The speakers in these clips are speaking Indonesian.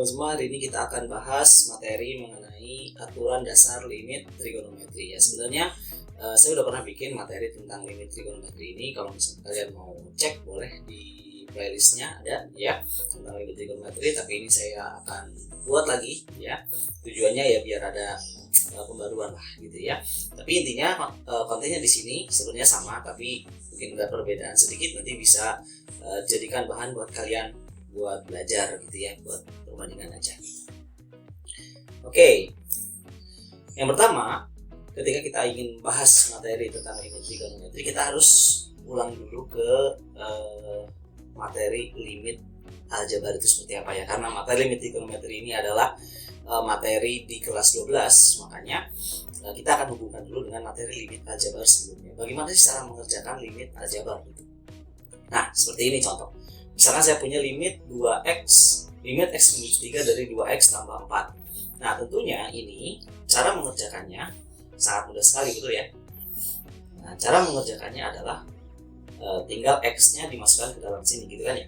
semua, hari ini kita akan bahas materi mengenai aturan dasar limit trigonometri ya. Sebenarnya saya udah pernah bikin materi tentang limit trigonometri ini. Kalau misalnya kalian mau cek boleh di playlistnya ada ya tentang limit trigonometri, tapi ini saya akan buat lagi ya. Tujuannya ya biar ada pembaruan lah gitu ya. Tapi intinya kontennya di sini sebenarnya sama, tapi mungkin ada perbedaan sedikit. Nanti bisa jadikan bahan buat kalian buat belajar gitu ya, buat perbandingan aja. Oke, yang pertama, ketika kita ingin bahas materi tentang limit trigonometri, kita harus ulang dulu ke materi limit aljabar itu seperti apa ya. Karena materi limit trigonometri ini adalah materi di kelas 12, makanya kita akan hubungkan dulu dengan materi limit aljabar sebelumnya. Bagaimana sih cara mengerjakan limit aljabar itu? Nah, seperti ini contoh. Misalkan saya punya limit 2x, limit x menuju 3 dari 2x tambah 4. Nah, tentunya ini cara mengerjakannya sangat mudah sekali, betul ya. Nah, cara mengerjakannya adalah tinggal x-nya dimasukkan ke dalam sini gitu kan ya.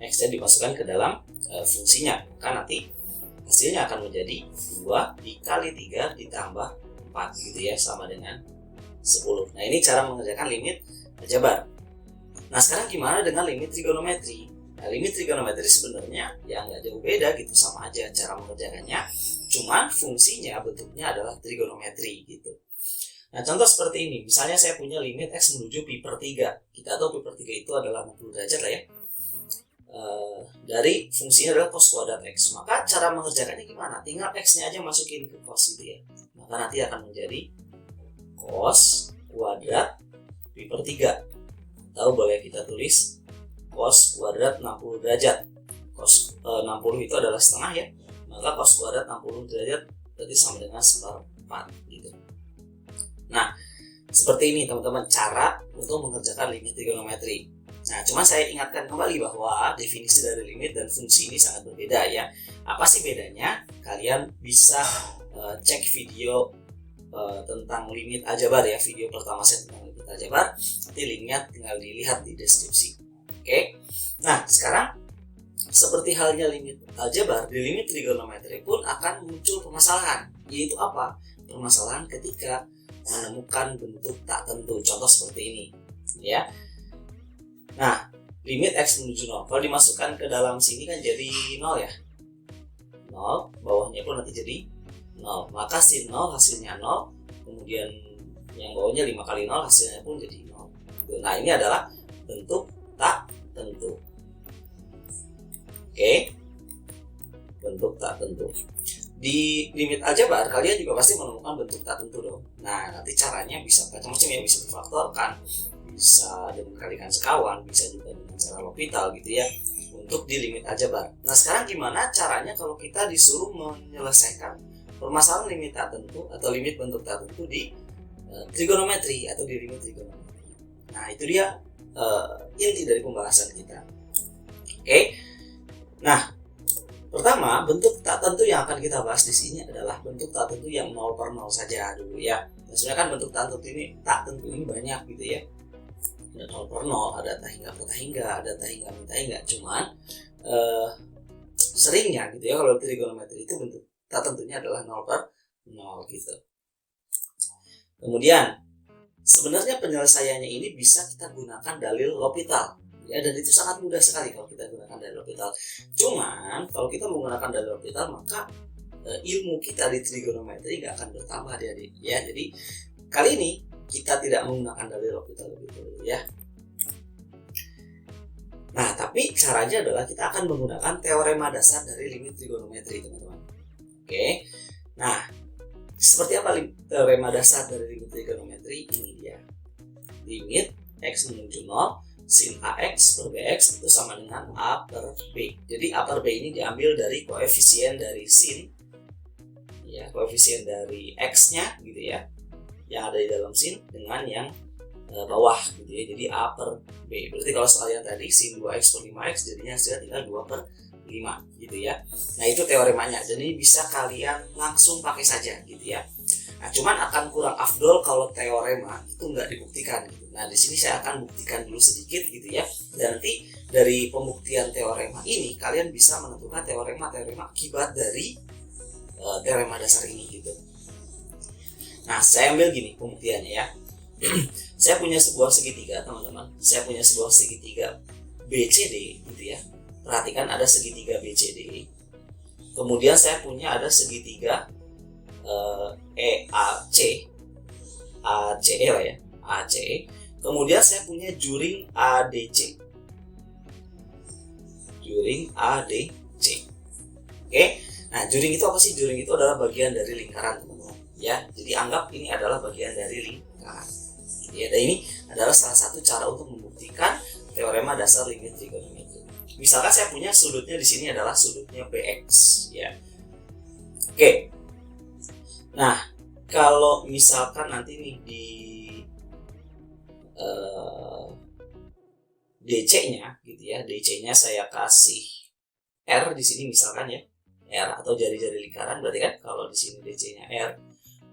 X-nya dimasukkan ke dalam fungsinya, maka nanti hasilnya akan menjadi 2 dikali 3 ditambah 4 gitu ya, sama dengan 10. Nah, ini cara mengerjakan limit aljabar. Nah, sekarang gimana dengan limit trigonometri? Nah, limit trigonometri sebenarnya ya nggak jauh beda gitu, sama aja cara mengerjakannya, cuman fungsinya bentuknya adalah trigonometri gitu. Nah, contoh seperti ini, misalnya saya punya limit x menuju pi per 3. Kita tahu pi per 3 itu adalah 60 derajat lah ya. Dari fungsinya adalah cos kuadrat x. Maka cara mengerjakannya gimana? Tinggal x-nya aja masukin ke cos itu ya. Maka nanti akan menjadi cos kuadrat pi per 3. Atau boleh kita tulis cos kuadrat 60 derajat. Cos 60 itu adalah setengah ya. Maka cos kuadrat 60 derajat berarti sama dengan seperempat gitu. Nah, seperti ini teman-teman cara untuk mengerjakan limit trigonometri. Nah, cuma saya ingatkan kembali bahwa definisi dari limit dan fungsi ini sangat berbeda ya. Apa sih bedanya? Kalian bisa cek video tentang limit aljabar ya, video pertama saya tentang limit aljabar, nanti linknya tinggal dilihat di deskripsi. Oke. Nah, sekarang seperti halnya limit aljabar, di limit trigonometri pun akan muncul permasalahan, yaitu apa? Permasalahan ketika menemukan bentuk tak tentu. Contoh seperti ini ya. Nah, limit x menuju 0 kalau dimasukkan ke dalam sini kan jadi 0 ya. 0, bawahnya pun nanti jadi 0, maka sin 0 hasilnya 0, kemudian yang bawahnya 5 kali 0 hasilnya pun jadi 0. Nah, ini adalah bentuk tak tentu. Oke, bentuk tak tentu. Di limit aljabar kalian juga pasti menemukan bentuk tak tentu dong. Nah, nanti caranya bisa macam-macam ya, bisa difaktorkan, bisa dengan kalikan sekawan, bisa juga dengan cara L'Hopital gitu ya, untuk di limit aljabar. Nah, sekarang gimana caranya kalau kita disuruh menyelesaikan permasalahan limit tak tentu atau limit bentuk tak tentu di trigonometri atau di limit trigonometri? Nah, itu dia inti dari pembahasan kita. Oke. Nah, pertama, bentuk tak tentu yang akan kita bahas di sini adalah bentuk tak tentu yang 0 per 0 saja dulu ya. Nah, sebenarnya kan bentuk tak tentu ini banyak gitu ya. Ada 0 per 0, ada tak hingga per tak hingga, ada tak hingga min tak hingga. Cuman seringnya gitu ya, kalau trigonometri itu bentuk tak tentunya adalah 0 per 0 gitu. Kemudian sebenarnya penyelesaiannya ini bisa kita gunakan dalil L'Hopital ya, dan itu sangat mudah sekali kalau kita gunakan dalil L'Hopital. Cuman kalau kita menggunakan dalil L'Hopital, maka ilmu kita di trigonometri nggak akan bertambah adik-adik ya. Jadi kali ini kita tidak menggunakan dalil L'Hopital lebih dulu ya. Nah, tapi caranya adalah kita akan menggunakan teorema dasar dari limit trigonometri, teman-teman. Oke. Nah, seperti apa teorema dasar dari limit trigonometri? Ini dia. Limit x menuju 0 sin ax per bx itu sama dengan a per b. Jadi a per b ini diambil dari koefisien dari sin ya, koefisien dari x-nya gitu ya, yang ada di dalam sin dengan yang bawah gitu ya. Jadi a per b. Berarti kalau soal yang tadi sin 2x per 5x jadinya hasilnya tinggal 2 per 5 gitu ya. Nah, itu teoremanya. Jadi bisa kalian langsung pakai saja gitu ya. Nah, cuman akan kurang afdol kalau teorema itu nggak dibuktikan gitu. Nah, di sini saya akan buktikan dulu sedikit gitu ya. Dan nanti dari pembuktian teorema ini kalian bisa menentukan teorema akibat dari teorema dasar ini gitu. Nah, saya ambil gini pembuktiannya ya. Saya punya sebuah segitiga, teman-teman. Saya punya sebuah segitiga BCD gitu ya. Perhatikan ada segitiga BCD. Kemudian saya punya ada segitiga EAC, ACE lah ya, ACE. Kemudian saya punya juring ADC. Juring ADC. Oke. Nah, juring itu apa sih? Juring itu adalah bagian dari lingkaran, teman-teman. Ya, jadi anggap ini adalah bagian dari lingkaran. Ya, dan ini adalah salah satu cara untuk membuktikan teorema dasar limit trigonometri. Misalkan saya punya sudutnya di sini adalah sudutnya BX, ya. Oke. Nah, kalau misalkan nanti nih di DC-nya gitu ya, DC-nya saya kasih R di sini misalkan ya, R atau jari-jari lingkaran, berarti kan kalau di sini DC-nya R,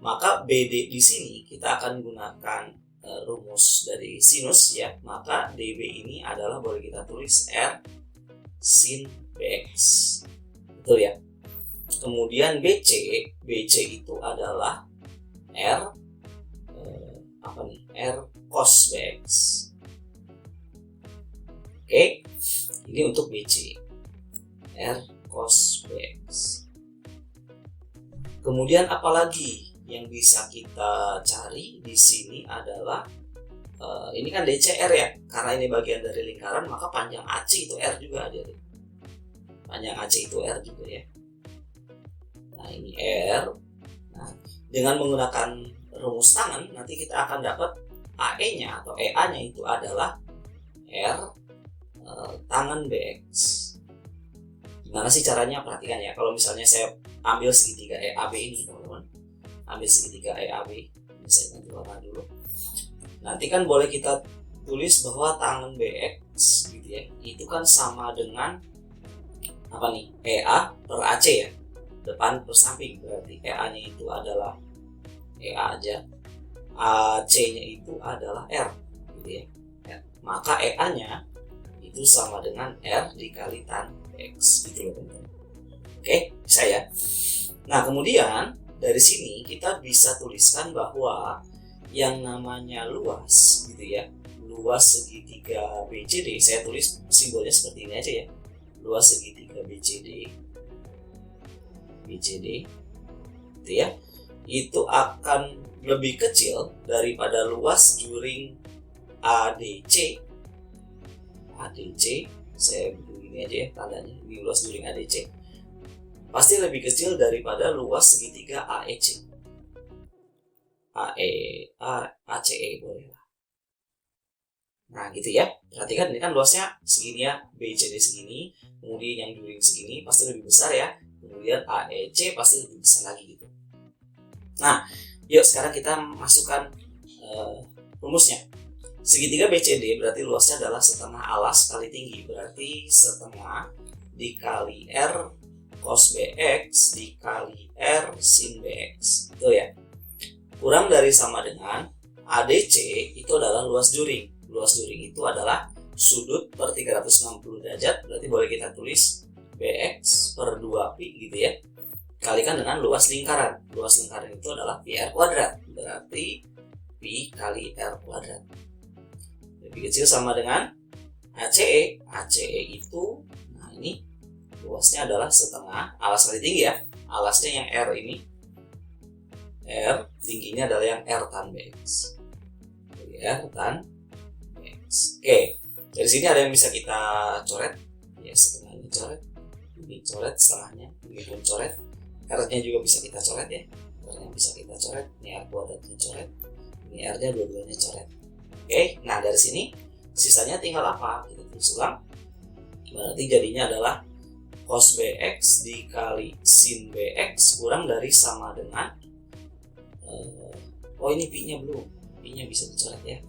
maka BD di sini kita akan gunakan rumus dari sinus ya, maka DB ini adalah boleh kita tulis R sin BX, betul ya. Kemudian BC itu adalah R R cos BX. Oke, ini untuk BC, R cos BX. Kemudian apalagi yang bisa kita cari di sini adalah ini kan DCR ya, karena ini bagian dari lingkaran maka panjang AC itu R juga ada. Panjang AC itu R juga ya. Nah, ini R. Nah, dengan menggunakan rumus tangan nanti kita akan dapat AE-nya atau EA-nya itu adalah R tangan BX. Gimana sih caranya? Perhatikan ya. Kalau misalnya saya ambil segitiga EAB ini, teman-teman. Ambil segitiga EAB. Ini saya ganti warna dulu. Nanti kan boleh kita tulis bahwa tangan BX gitu ya. Itu kan sama dengan apa nih? EA per AC ya. Depan per samping, berarti EA-nya itu adalah EA aja. AC-nya itu adalah R gitu ya. Maka EA-nya itu sama dengan R dikali tan X gitu loh, teman-teman. Oke, bisa ya. Nah, kemudian dari sini kita bisa tuliskan bahwa yang namanya luas gitu ya, luas segitiga BCD, saya tulis simbolnya seperti ini aja ya. Luas segitiga BCD gitu ya, itu akan lebih kecil daripada luas juring ADC. Saya begini aja ya tandanya, ini luas juring ADC pasti lebih kecil daripada luas segitiga AEC. ACE boleh lah. Nah gitu ya, perhatikan ini kan luasnya segini ya, BCD segini, kemudian yang juring segini pasti lebih besar ya, kemudian AEC pasti lebih besar lagi gitu. Nah, yuk sekarang kita masukkan rumusnya. Segitiga BCD berarti luasnya adalah setengah alas kali tinggi, berarti setengah dikali R cos BX dikali R sin BX, itu ya. Kurang dari sama dengan ADC itu adalah luas juring. Luas juring itu adalah sudut per 360 derajat, berarti boleh kita tulis BX per 2pi gitu ya. Kalikan dengan luas lingkaran. Luas lingkaran itu adalah pi R kuadrat, berarti pi kali R kuadrat. Lebih kecil sama dengan ACE. ACE itu, nah ini luasnya adalah setengah alas kali tinggi ya. Alasnya yang R ini, R tingginya adalah yang R tan BX. Jadi R tan BX. Oke, dari sini ada yang bisa kita coret. Ya, setengah ini coret, ini coret setengahnya, ini pun coret. R-nya juga bisa kita coret ya. R-nya bisa kita coret. Ini R kuadratnya coret. Ini R-nya dua-duanya coret. Oke, nah dari sini sisanya tinggal apa? Kita tulis ulang. Berarti jadinya adalah cos BX dikali sin BX kurang dari sama dengan oh ini pi-nya belum. Pi-nya bisa dicoret ya.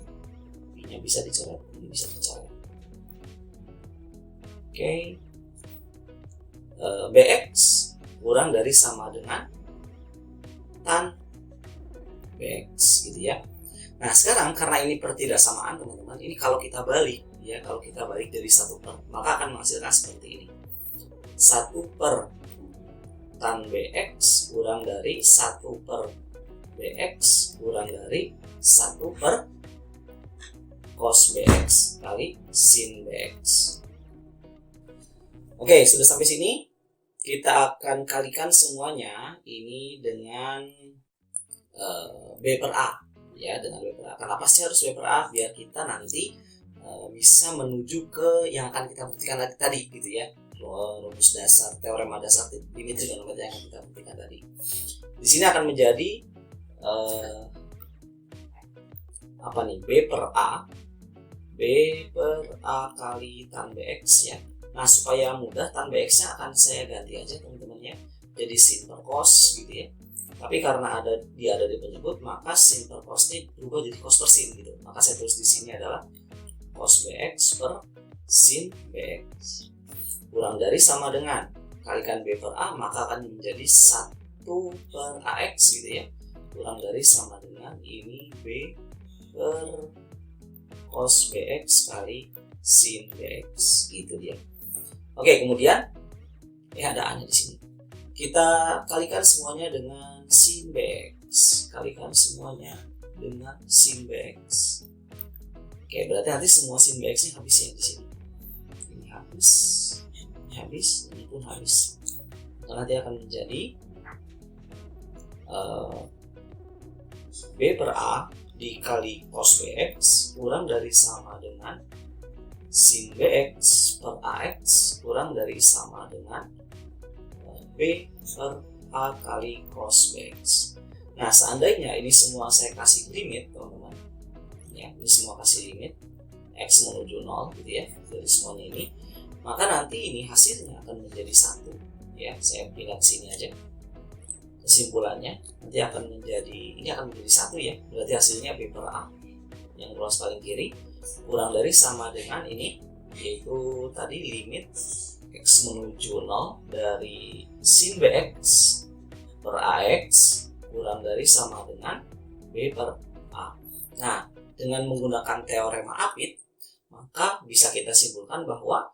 Pi-nya bisa dicoret, ini bisa dicoret. Oke. BX kurang dari sama dengan tan BX gitu ya. Nah sekarang karena ini pertidaksamaan teman-teman, ini kalau kita balik ya kalau kita balik dari 1 per, maka akan menghasilkan seperti ini. 1 per tan BX kurang dari 1 per BX kurang dari 1 per cos BX kali sin BX. Oke, sudah sampai sini. Kita akan kalikan semuanya ini dengan B per A, ya, dengan B per A. Kenapa sih harus B per A? Biar kita nanti bisa menuju ke yang akan kita buktikan tadi gitu ya, rumus dasar, teorema dasar limit trigonometri yang akan kita buktikan tadi. Di sini akan menjadi B per A kali tan BX ya. Nah, supaya mudah, tan BX nya akan saya ganti aja teman-teman ya, jadi sin per cos gitu ya. Tapi karena dia ada di penyebut, maka sin per cos ini berubah jadi cos per sin gitu. Maka saya tulis di sini adalah cos BX per sin BX kurang dari sama dengan kalikan B per A, maka akan menjadi 1 per AX gitu ya, kurang dari sama dengan ini B per cos BX kali sin BX gitu dia. Oke, kemudian ada A-nya di sini. Kita kalikan semuanya dengan sin BX. Kalikan semuanya dengan sin BX. Oke, berarti nanti semua sin BX-nya habis ya di sini. Ini habis, ini pun habis. Maka nanti akan menjadi B per A dikali cos BX kurang dari sama dengan sin BX per AX kurang dari sama dengan B per A kali cos BX. Nah, seandainya ini semua saya kasih limit teman-teman ya, ini semua kasih limit X menuju 0 gitu ya, dari semuanya ini, maka nanti ini hasilnya akan menjadi 1 ya. Saya pindah sini aja. Kesimpulannya nanti akan menjadi, ini akan menjadi 1 ya, berarti hasilnya B per A yang ruas paling kiri kurang dari sama dengan ini, yaitu tadi limit X menuju 0 dari sin BX per AX kurang dari sama dengan B per A. Nah, dengan menggunakan teorema Apit, maka bisa kita simpulkan bahwa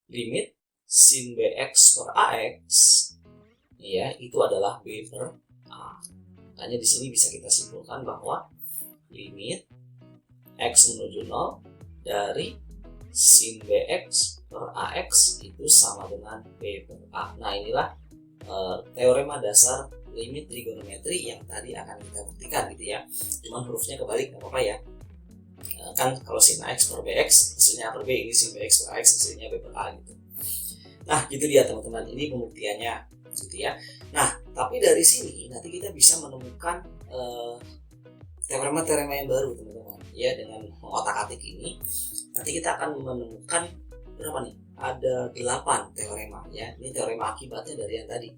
limit sin BX per AX ya itu adalah B per A. Makanya di sini bisa kita simpulkan bahwa limit X menuju 0 dari sin BX per AX itu sama dengan B per A. Nah, inilah teorema dasar limit trigonometri yang tadi akan kita buktikan gitu ya. Cuman hurufnya kebalik, nggak apa-apa ya. Kan kalau sin AX per BX hasilnya A per B, ini sin BX per AX hasilnya B per A gitu. Nah, gitu dia teman-teman, ini pembuktiannya gitu ya. Nah, tapi dari sini nanti kita bisa menemukan teorema-teorema yang baru teman-teman ya. Dengan mengotak-atik ini nanti kita akan menemukan berapa nih? Ada 8 teorema ya. Ini teorema akibatnya dari yang tadi.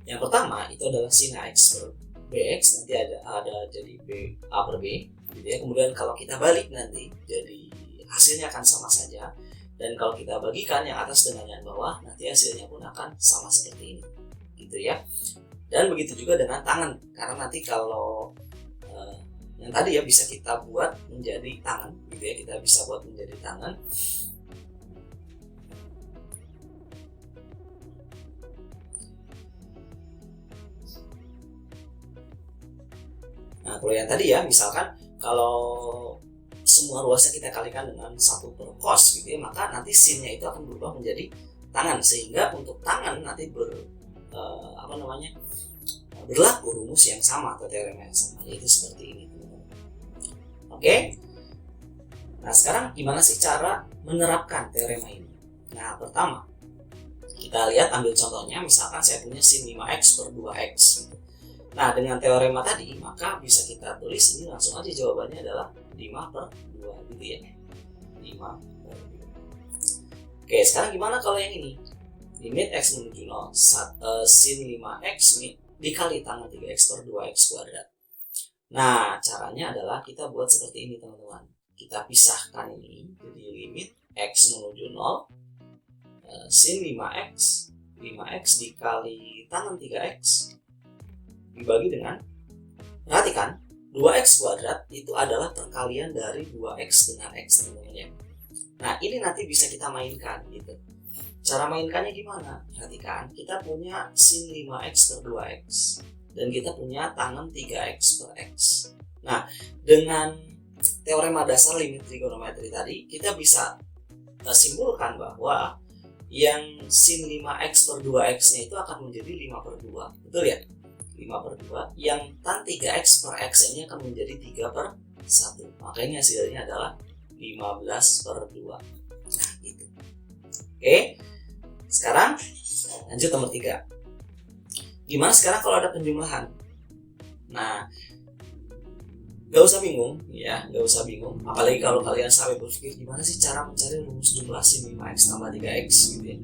Yang pertama itu adalah sin AX per BX, nanti ada jadi B A per B gitu ya. Kemudian kalau kita balik nanti jadi hasilnya akan sama saja, dan kalau kita bagikan yang atas dengan yang bawah nanti hasilnya pun akan sama seperti ini gitu ya. Dan begitu juga dengan tangan, karena nanti kalau yang tadi ya bisa kita buat menjadi tangan gitu ya, kita bisa buat menjadi tangan. Nah, kalau yang tadi ya, misalkan kalau semua ruasnya kita kalikan dengan 1 per cos gitu ya, maka nanti sinnya itu akan berubah menjadi tangan, sehingga untuk tangan nanti berlaku rumus yang sama atau teorema yang sama, yaitu seperti ini. Oke. Nah, sekarang gimana sih cara menerapkan teorema ini? Nah, pertama kita lihat, ambil contohnya, misalkan saya punya sin 5x per 2x gitu. Nah, dengan teorema tadi maka bisa kita tulis ini langsung aja, jawabannya adalah 5 per 2 gitu ya. 5 per 2. Oke, sekarang gimana kalau yang ini? Limit x menuju 0 sin 5x dikali tangan 3x per 2x kuadrat. Nah, caranya adalah kita buat seperti ini teman-teman. Kita pisahkan ini, jadi limit x menuju 0 sin 5x dikali tangan 3x dibagi dengan, perhatikan 2x kuadrat itu adalah perkalian dari 2x dengan x teman-teman ya. Nah, ini nanti bisa kita mainkan gitu. Cara mainkannya gimana? Perhatikan, kita punya sin 5x per 2x dan kita punya tangen 3x per x. Nah, dengan teorema dasar limit trigonometri tadi, kita bisa simpulkan bahwa yang sin 5x per 2x nya itu akan menjadi 5 per 2. Betul ya? 5 per 2. Yang tan 3x per x ini akan menjadi 3 per 1. Makanya hasilnya adalah 15 per 2. Nah, gitu. Oke. Sekarang lanjut nomor 3. Gimana sekarang kalau ada penjumlahan? Nah, gak usah bingung ya, gak usah bingung. Apalagi kalau kalian sampai berpikir gimana sih cara mencari rumus jumlah sin 5x tambah 3x gitu ya.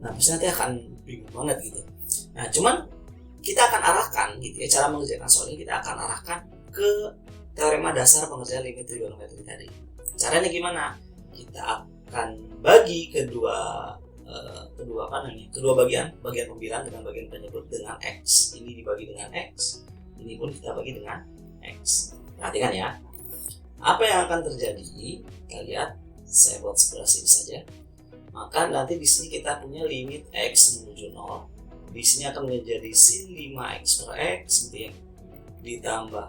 Nah, pasti nanti akan bingung banget gitu. Nah, cuman kita akan arahkan gitu ya, cara mengerjakan soal ini kita akan arahkan ke teorema dasar pengerjaan limit trigonometri tadi. Caranya gimana? Kita akan bagi kedua bagian pembilang dengan bagian penyebut dengan x. Ini dibagi dengan x, ini pun kita bagi dengan x. Perhatikan ya. Apa yang akan terjadi? Kita lihat, saya buat sebelah sini saja. Maka nanti di sini kita punya limit x menuju 0. Di sini akan menjadi sin 5x per x gitu ya, ditambah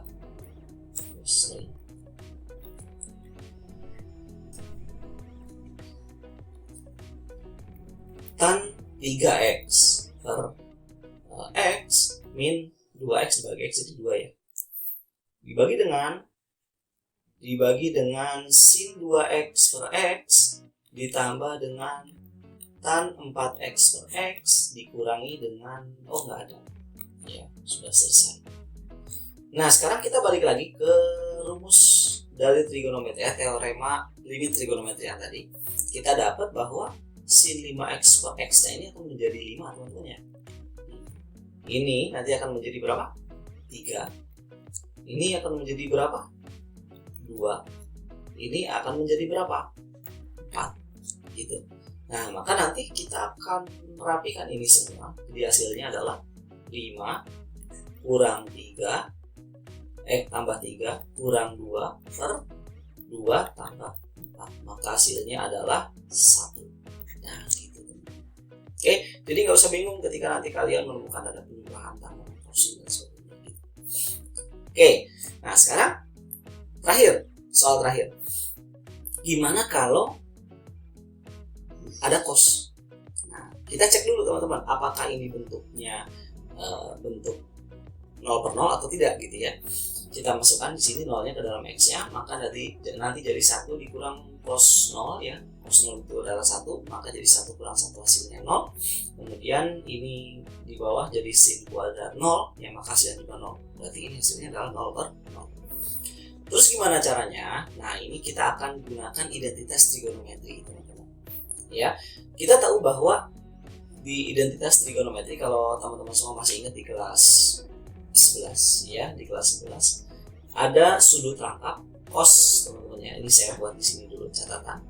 tan 3x per x min 2x dibagi x jadi 2 ya, dibagi dengan sin 2x per x ditambah dengan tan 4x per x dikurangi dengan nggak ada ya, sudah selesai. Nah, sekarang kita balik lagi ke rumus dari trigonometri, teorema limit trigonometri yang tadi. Kita dapat bahwa sin 5x per x ini akan menjadi 5 teman-teman ya. Ini nanti akan menjadi berapa? 3. Ini akan menjadi berapa? 2. Ini akan menjadi berapa? 4 gitu. Nah, maka nanti kita akan merapikan ini semua. Jadi hasilnya adalah 5 kurang 3 tambah 3 kurang 2 per 2 tambah 4. Maka hasilnya adalah 1. Nah, gitu. Oke, jadi nggak usah bingung ketika nanti kalian menemukan ada penjumlahan tangan torsi dan sebagainya gitu. Oke, nah sekarang soal terakhir. Gimana kalau ada cos? Nah, kita cek dulu teman-teman, apakah ini bentuknya bentuk 0 per 0 atau tidak gitu ya. Kita masukkan di sini nolnya ke dalam x-nya, maka nanti jadi 1 dikurang cos 0 ya. Cos 0 itu adalah 1, maka jadi 1 kurang 1 hasilnya 0. Kemudian ini di bawah jadi sin kuadrat 0, ya maka hasilnya juga 0. Berarti ini hasilnya adalah 0 per 0. Terus gimana caranya? Nah, ini kita akan gunakan identitas trigonometri teman-teman. Ya, kita tahu bahwa di identitas trigonometri, kalau teman-teman semua masih ingat di kelas 11 ya, di kelas 11 ada sudut rangkap cos teman-teman ya. Ini saya buat di sini dulu catatan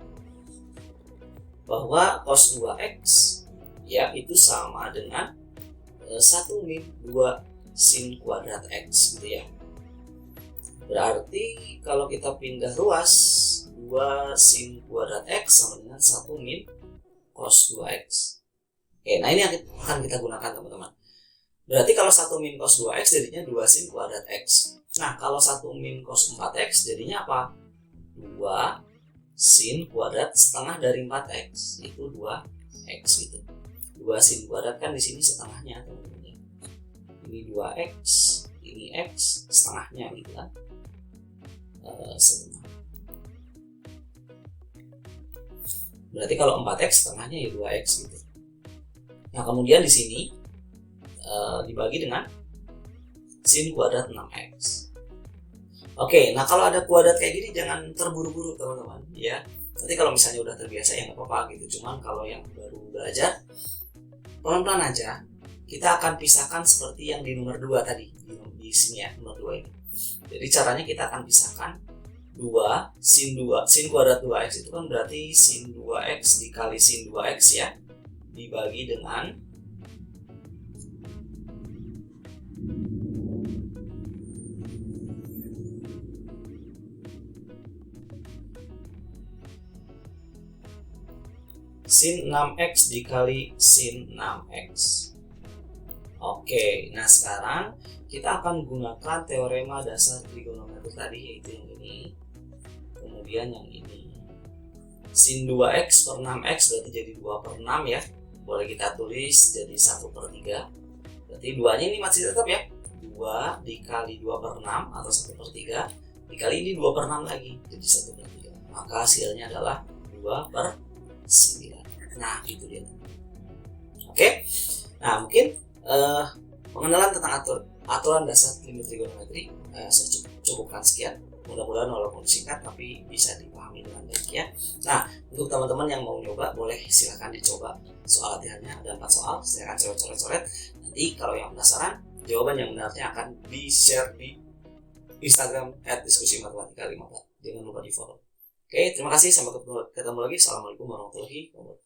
bahwa cos 2x ya itu sama dengan 1 min 2 sin kuadrat x gitu ya. Berarti kalau kita pindah ruas, 2 sin kuadrat x sama dengan 1 min cos 2x. Oke, nah ini yang akan kita gunakan teman-teman. Berarti kalau 1 min cos 2x jadinya 2 sin kuadrat x. Nah, kalau 1 min cos 4x jadinya apa? 2 sin kuadrat setengah dari 4x, itu 2x gitu. 2 sin kuadrat kan di sini setengahnya teman-teman. Ini 2x, ini x setengahnya gitu kan. Setengah. Berarti kalau 4x setengahnya ya 2x gitu. Nah, kemudian di sini dibagi dengan sin kuadrat 6x. Oke, nah kalau ada kuadrat kayak gini jangan terburu-buru teman-teman ya. Nanti kalau misalnya udah terbiasa ya nggak apa-apa gitu. Cuman kalau yang baru belajar, pelan-pelan aja. Kita akan pisahkan seperti yang di nomor 2 tadi, di sini ya, nomor 2 ini. Jadi caranya kita akan pisahkan 2 sin kuadrat 2x itu kan berarti sin 2x dikali sin 2x ya, dibagi dengan sin 6x dikali sin 6x. Oke, nah sekarang kita akan gunakan teorema dasar trigonometri tadi, yaitu yang ini, kemudian yang ini. Sin 2x per 6x berarti jadi 2 per 6 ya. Boleh kita tulis jadi 1 per 3. Berarti 2-nya ini masih tetap ya. 2 dikali 2 per 6 atau 1 per 3. Dikali ini 2 per 6 lagi, jadi 1 per 3. Maka hasilnya adalah 2 per 9. Nah, itu dia. Oke. Nah, mungkin pengenalan tentang aturan dasar limit trigonometri saya cukupkan sekian. Mudah-mudahan walaupun singkat tapi bisa dipahami dengan baik ya. Nah, untuk teman-teman yang mau nyoba boleh silahkan dicoba soal latihannya. Ada 4 soal, silahkan coret-coret. Nanti kalau yang penasaran, jawaban yang benarnya akan di-share di Instagram @diskusimatematika54. Jangan lupa di follow. Oke, terima kasih. Sampai ketemu lagi. Assalamualaikum warahmatullahi wabarakatuh.